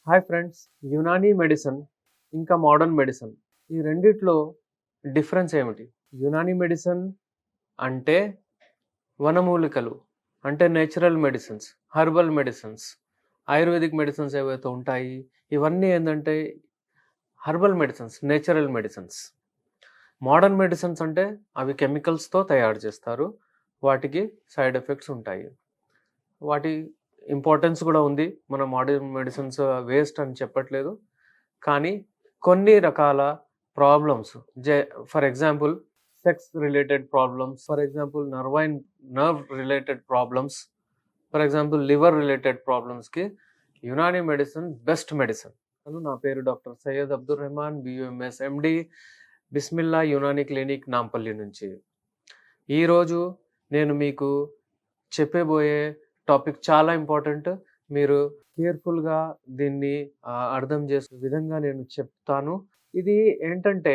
Hi friends, Unani medicine ఇంకా modern medicine ఈ రెండిట్లో డిఫరెన్స్ ఏమిటి? యునానీ మెడిసిన్ అంటే వనమూలికలు, అంటే natural medicines, herbal medicines, ayurvedic medicines ఏవైతే ఉంటాయి ఇవన్నీ ఏంటంటే herbal medicines, natural medicines. Modern medicines అంటే అవి కెమికల్స్తో తయారు చేస్తారు, వాటికి సైడ్ ఎఫెక్ట్స్ ఉంటాయి. వాటి ఇంపార్టెన్స్ కూడా ఉంది. మన మోడర్న్ మెడిసిన్స్ వేస్ట్ అని చెప్పట్లేదు. కానీ కొన్ని రకాల problems for example sex related problems, for example nerve related problems, for example liver related ప్రాబ్లమ్స్కి యునానీ మెడిసిన్ బెస్ట్ మెడిసిన్. నా పేరు doctor Syed Abdul Rahman, BUMS MD, Bismillah Unani clinic, Nampally నుంచి. ఈరోజు నేను మీకు చెప్పబోయే టాపిక్ చాలా ఇంపార్టెంట్. మీరు కేర్ఫుల్గా దీన్ని అర్థం చేసుకునే విధంగా నేను చెప్తాను. ఇది ఏంటంటే,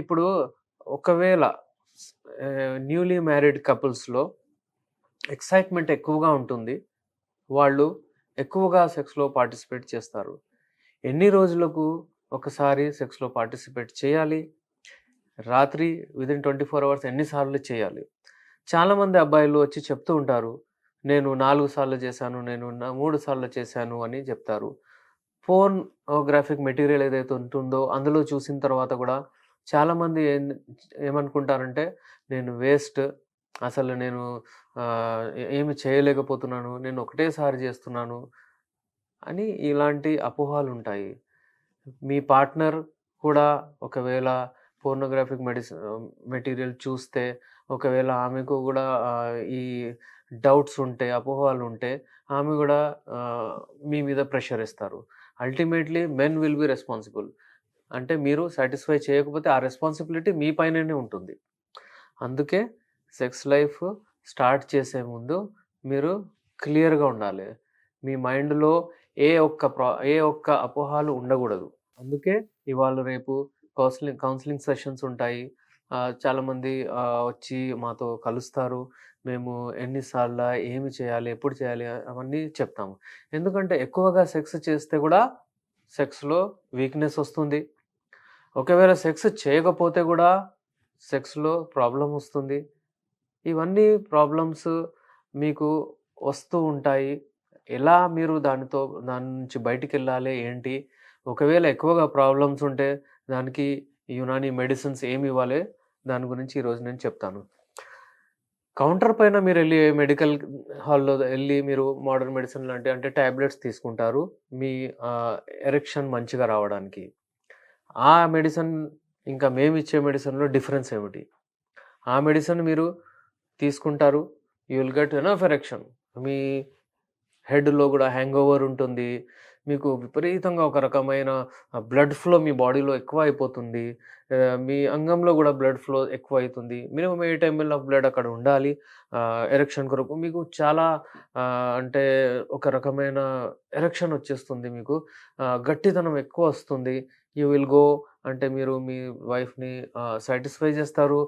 ఇప్పుడు ఒకవేళ న్యూలీ మ్యారీడ్ కపుల్స్లో ఎక్సైట్మెంట్ ఎక్కువగా ఉంటుంది, వాళ్ళు ఎక్కువగా సెక్స్లో పార్టిసిపేట్ చేస్తారు. ఎన్ని రోజులకు ఒకసారి సెక్స్లో పార్టిసిపేట్ చేయాలి? రాత్రి విదిన్ 24 అవర్స్ ఎన్నిసార్లు చేయాలి? చాలామంది అబ్బాయిలు వచ్చి చెప్తూ ఉంటారు, నేను 4 సార్లు చేశాను, నేను 3 సార్లు చేశాను అని చెప్తారు. పోర్నోగ్రాఫిక్ మెటీరియల్ ఏదైతే ఉంటుందో అందులో చూసిన తర్వాత కూడా చాలామంది ఏమనుకుంటారంటే, నేను వేస్ట్, అసలు నేను ఏమి చేయలేకపోతున్నాను, నేను ఒకటేసారి చేస్తున్నాను అని ఇలాంటి అపోహలు ఉంటాయి. మీ పార్ట్నర్ కూడా ఒకవేళ పోర్నోగ్రాఫిక్ మెటీరియల్ చూస్తే, ఒకవేళ ఆమెకు కూడా ఈ డౌట్స్ ఉంటే, అపోహలు ఉంటే, ఆమె కూడా మీ మీద ప్రెషర్ ఇస్తారు. Ultimately men will be responsible. అంటే మీరు సాటిస్ఫై చేయకపోతే ఆ రెస్పాన్సిబిలిటీ మీ పైననే ఉంటుంది. అందుకే సెక్స్ లైఫ్ స్టార్ట్ చేసే ముందు మీరు క్లియర్గా ఉండాలి. మీ మైండ్లో ఏ ఒక్క అపోహలు ఉండకూడదు. అందుకే ఇవాళ రేపు కౌన్సిలింగ్ సెషన్స్ ఉంటాయి. చాలామంది వచ్చి మాతో కలుస్తారు. మేము ఎన్నిసార్లు, ఏమి చేయాలి, ఎప్పుడు చేయాలి అవన్నీ చెప్తాము. ఎందుకంటే ఎక్కువగా సెక్స్ చేస్తే కూడా సెక్స్లో వీక్నెస్ వస్తుంది. ఒకవేళ సెక్స్ చేయకపోతే కూడా సెక్స్లో ప్రాబ్లం వస్తుంది. ఇవన్నీ ప్రాబ్లమ్స్ మీకు వస్తూ ఉంటాయి. ఎలా మీరు దాని నుంచి బయటికి వెళ్ళాలి ఏంటి? ఒకవేళ ఎక్కువగా ప్రాబ్లమ్స్ ఉంటే దానికి యునానీ మెడిసిన్స్ ఏమి ఇవ్వాలి, దాని గురించి ఈరోజు నేను చెప్తాను. కౌంటర్ పైన మీరు వెళ్ళి మెడికల్ హాల్లో వెళ్ళి మీరు మోడర్న్ మెడిసిన్ అంటే టాబ్లెట్స్ తీసుకుంటారు మీ ఎరెక్షన్ మంచిగా రావడానికి. ఆ మెడిసిన్ ఇంకా మేము ఇచ్చే మెడిసిన్లో డిఫరెన్స్ ఏమిటి? ఆ మెడిసిన్ మీరు తీసుకుంటారు, you will get enough erection. మీ హెడ్లో కూడా హ్యాంగ్ ఓవర్ ఉంటుంది, మీకు విపరీతంగా ఒక రకమైన బ్లడ్ ఫ్లో మీ బాడీలో ఎక్కువ అయిపోతుంది, మీ అంగంలో కూడా బ్లడ్ ఫ్లో ఎక్కువ అవుతుంది. మినిమం 8 ml ఆఫ్ బ్లడ్ అక్కడ ఉండాలి ఎరెక్షన్ కొరకు. మీకు చాలా అంటే ఒక రకమైన ఎరెక్షన్ వచ్చేస్తుంది, మీకు గట్టితనం ఎక్కువ వస్తుంది. యూ విల్ గో అంటే మీరు మీ వైఫ్ని సాటిస్ఫై చేస్తారు.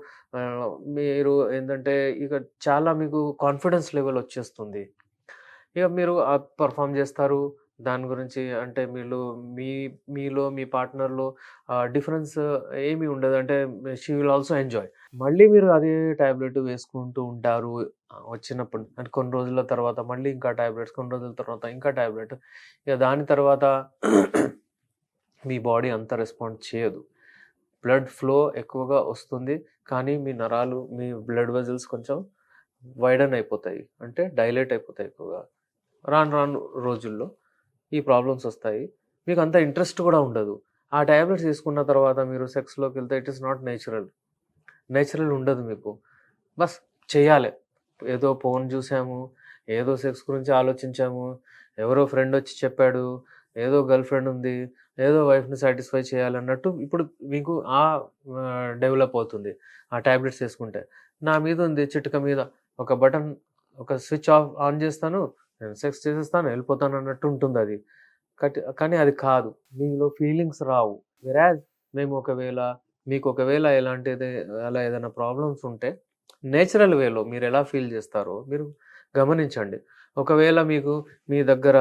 మీరు ఏంటంటే ఇక చాలా మీకు కాన్ఫిడెన్స్ లెవెల్ వచ్చేస్తుంది. ఇక మీరు పర్ఫామ్ చేస్తారు. దాని గురించి అంటే మీలో మీ పార్ట్నర్‌లో డిఫరెన్స్ ఏమి ఉండదు. అంటే షీ విల్ ఆల్సో ఎంజాయ్. మళ్ళీ మీరు అదే టాబ్లెట్ వేసుకుంటూ ఉంటారు వచ్చినప్పుడు. అంటే కొన్ని రోజుల తర్వాత మళ్ళీ ఇంకా టాబ్లెట్స్, కొన్ని రోజుల తర్వాత ఇంకా టాబ్లెట్. ఇక దాని తర్వాత మీ బాడీ అంత రెస్పాండ్ చేయదు. బ్లడ్ ఫ్లో ఎక్కువగా వస్తుంది, కానీ మీ నరాలు, మీ బ్లడ్ వెజల్స్ కొంచెం వైడెన్ అయిపోతాయి, అంటే డైలేట్ అయిపోతాయి ఎక్కువగా. రాను రోజుల్లో ఈ ప్రాబ్లమ్స్ వస్తాయి. మీకు అంత ఇంట్రెస్ట్ కూడా ఉండదు. ఆ టాబ్లెట్స్ తీసుకున్న తర్వాత మీరు సెక్స్‌లోకి వెళ్తే ఇట్ ఈస్ నాట్ నేచురల్ ఉండదు మీకు. బస్ చేయాలి. ఏదో ఫోన్ చూసాము, ఏదో సెక్స్ గురించి ఆలోచించాము, ఎవరో ఫ్రెండ్ వచ్చి చెప్పాడు, ఏదో గర్ల్ ఫ్రెండ్ ఉంది, ఏదో వైఫ్‌ని సాటిస్ఫై చేయాలన్నట్టు ఇప్పుడు మీకు డెవలప్ అవుతుంది ఆ టాబ్లెట్స్ వేసుకుంటే. నా మీద ఉంది చిటిక మీద ఒక బటన్, ఒక స్విచ్ ఆన్ చేస్తాను, నేను సెక్స్ చేసేస్తాను, వెళ్ళిపోతాను అన్నట్టు ఉంటుందది. కానీ అది కాదు. మీలో ఫీలింగ్స్ రావు. వెరాజ్ మీకు ఒకవేళ అలా ఏదైనా ప్రాబ్లమ్స్ ఉంటే నేచురల్ వేలో మీరెలా ఫీల్ చేస్తారో మీరు గమనించండి. ఒకవేళ మీ దగ్గర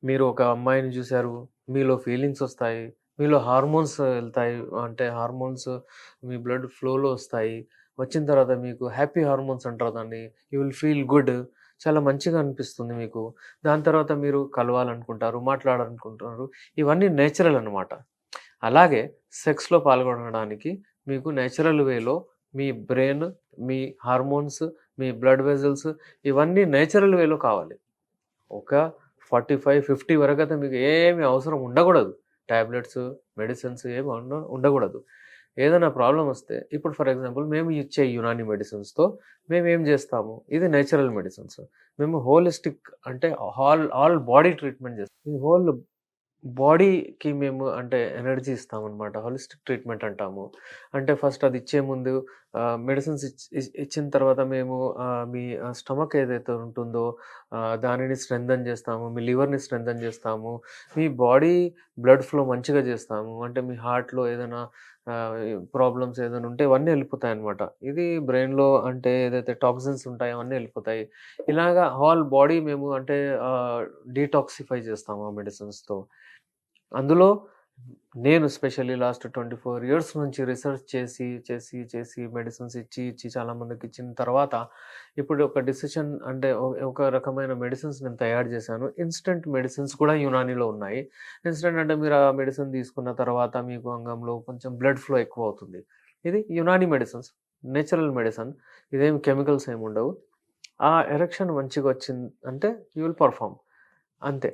మీరు ఒక అమ్మాయిని చూసారు, మీలో ఫీలింగ్స్ వస్తాయి. మీలో హార్మోన్స్ ఎళ్తాయి. అంటే హార్మోన్స్ మీ బ్లడ్ ఫ్లోలో వస్తాయి. వచ్చిన తర్వాత మీకు హ్యాపీ హార్మోన్స్ అంటారు దాన్ని. You will feel good. చాలా మంచిగా అనిపిస్తుంది మీకు. దాని తర్వాత మీరు కలవాలనుకుంటారు, మాట్లాడాలనుకుంటారు. ఇవన్నీ నేచురల్ అన్నమాట. అలాగే సెక్స్‌లో పాల్గొనడానికి మీకు నేచురల్ వేలో మీ బ్రెయిన్, మీ హార్మోన్స్, మీ బ్లడ్ వెసెల్స్ ఇవన్నీ నేచురల్ వేలో కావాలి. ఒక 45, 50 వరకైతే మీకు ఏమి అవసరం ఉండకూడదు. టాబ్లెట్స్, మెడిసిన్స్ ఏమి ఉండకూడదు. ఏదైనా ప్రాబ్లమ్ వస్తే ఇప్పుడు ఫర్ ఎగ్జాంపుల్ మేము ఇచ్చే యునాని మెడిసిన్స్‌తో మేమేం జేస్తాము, ఇది నేచురల్ మెడిసిన్స్. మేము హోలిస్టిక్ అంటే ఆల్ బాడీ ట్రీట్మెంట్ చేస్తాం. ఈ హోల్ బాడీకి మేము అంటే ఎనర్జీ ఇస్తామనమాట. హోలిస్టిక్ ట్రీట్మెంట్ అంటాము. అంటే ఫస్ట్ అది ఇచ్చే ముందు మెడిసిన్స్ ఇచ్చిన తర్వాత మేము మీ స్టమక్ ఏదైతే ఉంటుందో దానిని స్ట్రెంథెన్ చేస్తాము. మీ లివర్‌ని స్ట్రెంథెన్ చేస్తాము. మీ బాడీ బ్లడ్ ఫ్లో మంచిగా చేస్తాము. అంటే మీ హార్ట్‌లో ఏదైనా ఆహ్, ప్రాబ్లమ్స్ ఏదైనా ఉంటే ఇవన్నీ వెళ్ళిపోతాయన్నమాట. ఇది బ్రెయిన్‌లో అంటే ఏదైతే టాక్సిన్స్ ఉంటాయో అవన్నీ వెళ్ళిపోతాయి. ఇలాగా హోల్ బాడీ మేము అంటే డీటాక్సిఫై చేస్తాము ఆ మెడిసిన్స్‌తో. అందులో నేను స్పెషల్లీ లాస్ట్ 24 ఇయర్స్ నుంచి రిసర్చ్ చేసి మెడిసిన్స్ ఇచ్చి చాలా మందికిచ్చిన తర్వాత ఇప్పుడు ఒక డిసిషన్ అంటే ఒక రకమైన మెడిసిన్స్ నేను తయారు చేశాను. ఇన్‌స్టంట్ మెడిసిన్స్ కూడా యునానీలో ఉన్నాయి. ఇన్‌స్టంట్ అంటే మీరు ఆ మెడిసిన్ తీసుకున్న తర్వాత మీకు అంగంలో కొంచెం బ్లడ్ ఫ్లో ఎక్కువవుతుంది. ఇది యునానీ మెడిసిన్స్. Natural medicine. ఇదేం కెమికల్స్ ఏముండవు. ఆ ఎరెక్షన్ మంచిగొచ్చింది అంటే యూ విల్ పెర్ఫార్మ్. అంతే.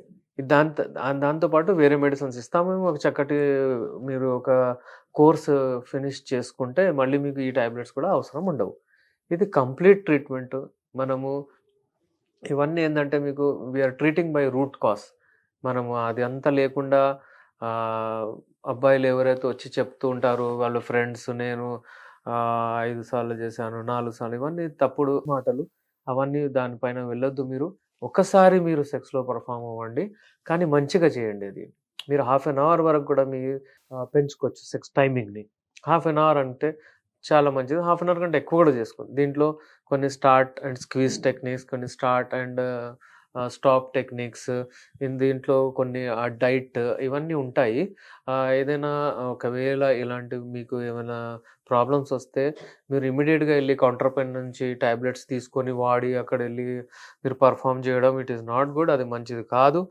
దాంతో పాటు వేరే మెడిసిన్స్ ఇస్తాము. ఒక చక్కటి మీరు ఒక కోర్స్ ఫినిష్ చేసుకుంటే మళ్ళీ మీకు ఈ టాబ్లెట్స్ కూడా అవసరం ఉండవు. ఇది కంప్లీట్ ట్రీట్మెంట్. మనము ఇవన్నీ ఏందంటే మీకు are treating by root cause. మనము అది అంతా లేకుండా ఆహ్, అబ్బాయిలు ఎవరైతే వచ్చి చెప్తూ ఉంటారో వాళ్ళ ఫ్రెండ్స్ నేను 5 సార్లు చేశాను, 4 సార్లు ఇవన్నీ తప్పుడు మాటలు. అవన్నీ దానిపైన వెళ్ళొద్దు మీరు. ఒక్కసారి మీరు సెక్స్‌లో పెర్ఫార్మ్ అవ్వండి. కానీ మంచిగా చేయండి అది. మీరు హాఫ్ ఎన్ అవర్ వరకు కూడా పెంచుకోవచ్చు సెక్స్ టైమింగ్‌ని. హాఫ్ ఎన్ అవర్ అంటే చాలా మంచిది. హాఫ్ ఎన్ అవర్ కంటే ఎక్కువ కూడా చేసుకోండి. దీంట్లో కొన్ని స్టార్ట్ అండ్ స్క్వీజ్ టెక్నిక్స్, కొన్ని స్టార్ట్ అండ్ స్టాప్ టెక్నిక్స్, దీంట్లో కొన్ని డైట్ ఇవన్నీ ఉంటాయి. ఏదైనా ఒకవేళ ఇలాంటివి మీకు ఏమైనా ప్రాబ్లమ్స్ వస్తే మీరు ఇమ్మీడియేట్‌గా ఎళ్లి కౌంటర్ పైన నుంచి టాబ్లెట్స్ తీసుకొని వాడి అక్కడెళ్లి మీరు పెర్ఫార్మ్ చేయడం ఇట్ ఈస్ నాట్ గుడ్. అది మంచిది కాదు.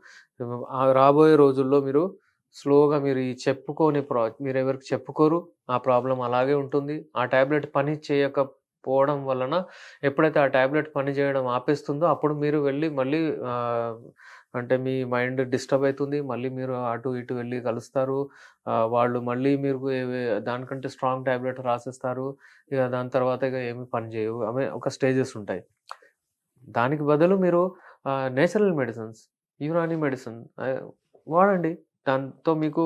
రాబోయే రోజుల్లో మీరు స్లోగా మీరు ఈ చెప్పుకోని మీరెవరికీ చెప్పుకోరు. ఆ ప్రాబ్లమ్ అలాగే ఉంటుంది. ఆ టాబ్లెట్ పని చేయకపోవడం వలన ఎప్పుడైతే ఆ టాబ్లెట్ పని చేయడం ఆపేస్తుందో అప్పుడు మీరు వెళ్లి మళ్ళీ ఆహ్, అంటే మీ మైండ్ డిస్టర్బ్ అయితుంది. మళ్ళీ మీరు అటు ఇటు వెళ్లి కలుస్తారు. వాళ్ళు మళ్ళీ మీకు దానికంటే స్ట్రాంగ్ టాబ్లెట్ రాసిస్తారు. ఇక దాని తర్వాత ఇక ఏమి పని చేయవు. అవే ఒక స్టేజెస్ ఉంటాయి. దానికి బదులు మీరు నేచురల్ మెడిసిన్స్, యునాని మెడిసిన్ వాడండి. దాంతో మీకు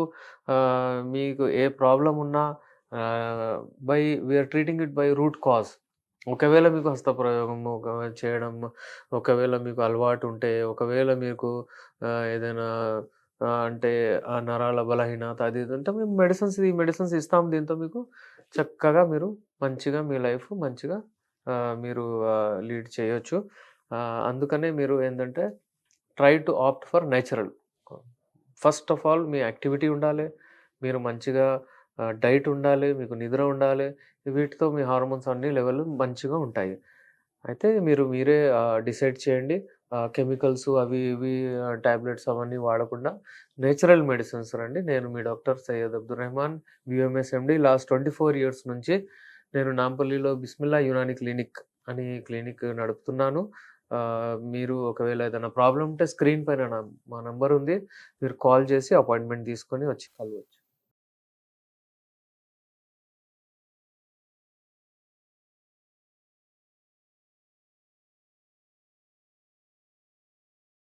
ఏ ప్రాబ్లమ్ ఉన్నా ah, by we are treating it by root cause. ఒకవేళ మీకు హస్తప్రయోగం చేయడం, ఒకవేళ మీకు అలవాటు ఉంటే, ఒకవేళ మీకు ఏదైనా అంటే నరాల బలహీనత అది ఇది ఉంటే మేము ఈ మెడిసిన్స్ ఇస్తాం. దీంతో మీకు చక్కగా మీరు మంచిగా మీ లైఫ్ మంచిగా మీరు లీడ్ చేయొచ్చు. అందుకనే మీరు ఏందంటే try to opt for natural. First of all me activity ఉండాలి. మీరు మంచిగా డైట్ ఉండాలి. మీకు నిద్ర ఉండాలి. వీటితో మీ హార్మోన్స్ అన్ని లెవెల్ మంచిగా ఉంటాయి. అయితే మీరే డిసైడ్ చేయండి. కెమికల్స్ అవి ఇవి టాబ్లెట్స్ అవన్నీ వాడకుండా నేచురల్ మెడిసిన్స్ రండి. నేను మీ doctor Syed Abdul Rahman, BMS MD. Last 24 years నుంచి నేను నాంపల్లిలో బిస్మిల్లా యునాని క్లినిక్ అని క్లినిక్ నడుపుతున్నాను. మీరు ఒకవేళ ఏదైనా ప్రాబ్లమ్ ఉంటే స్క్రీన్ పైన మా నంబర్ ఉంది. మీరు కాల్ చేసి అపాయింట్‌మెంట్ తీసుకొని వచ్చి కలవచ్చు.